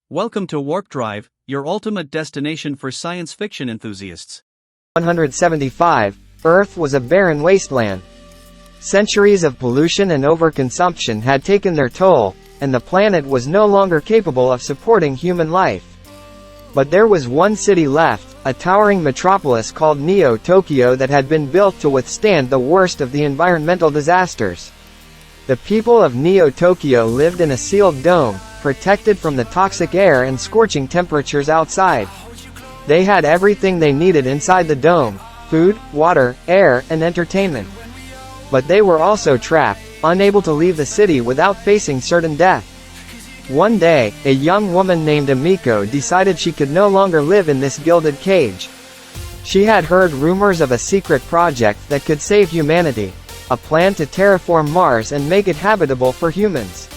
Welcome to Warp Drive, your ultimate destination for science fiction enthusiasts. 175, Earth was a barren wasteland. Centuries of pollution and overconsumption had taken their toll, and the planet was no longer capable of supporting human life. But there was one city left, a towering metropolis called Neo-Tokyo that had been built to withstand the worst of the environmental disasters. The people of Neo-Tokyo lived in a sealed dome, protected from the toxic air and scorching temperatures outside. They had everything they needed inside the dome: food, water, air, and entertainment. But they were also trapped, unable to leave the city without facing certain death. One day, a young woman named Emiko decided she could no longer live in this gilded cage. She had heard rumors of a secret project that could save humanity, a plan to terraform Mars and make it habitable for humans.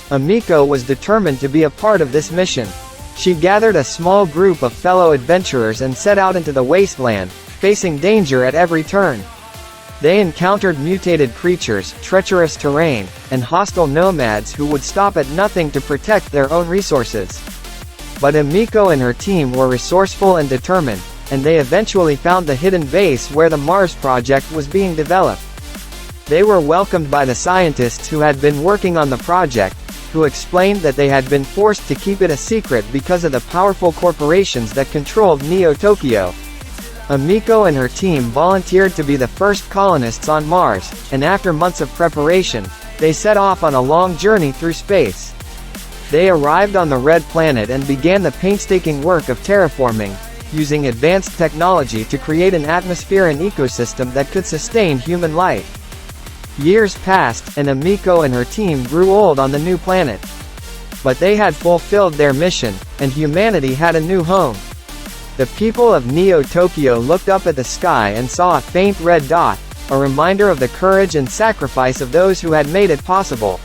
Emiko was determined to be a part of this mission. She gathered a small group of fellow adventurers and set out into the wasteland, facing danger at every turn. They encountered mutated creatures, treacherous terrain, and hostile nomads who would stop at nothing to protect their own resources. But Emiko and her team were resourceful and determined, and they eventually found the hidden base where the Mars project was being developed. They were welcomed by the scientists who had been working on the project, who explained that they had been forced to keep it a secret because of the powerful corporations that controlled Neo-Tokyo. Emiko and her team volunteered to be the first colonists on Mars, and after months of preparation, they set off on a long journey through space. They arrived on the Red Planet and began the painstaking work of terraforming, using advanced technology to create an atmosphere and ecosystem that could sustain human life. Years passed, and Emiko and her team grew old on the new planet. But they had fulfilled their mission, and humanity had a new home. The people of Neo-Tokyo looked up at the sky and saw a faint red dot, a reminder of the courage and sacrifice of those who had made it possible.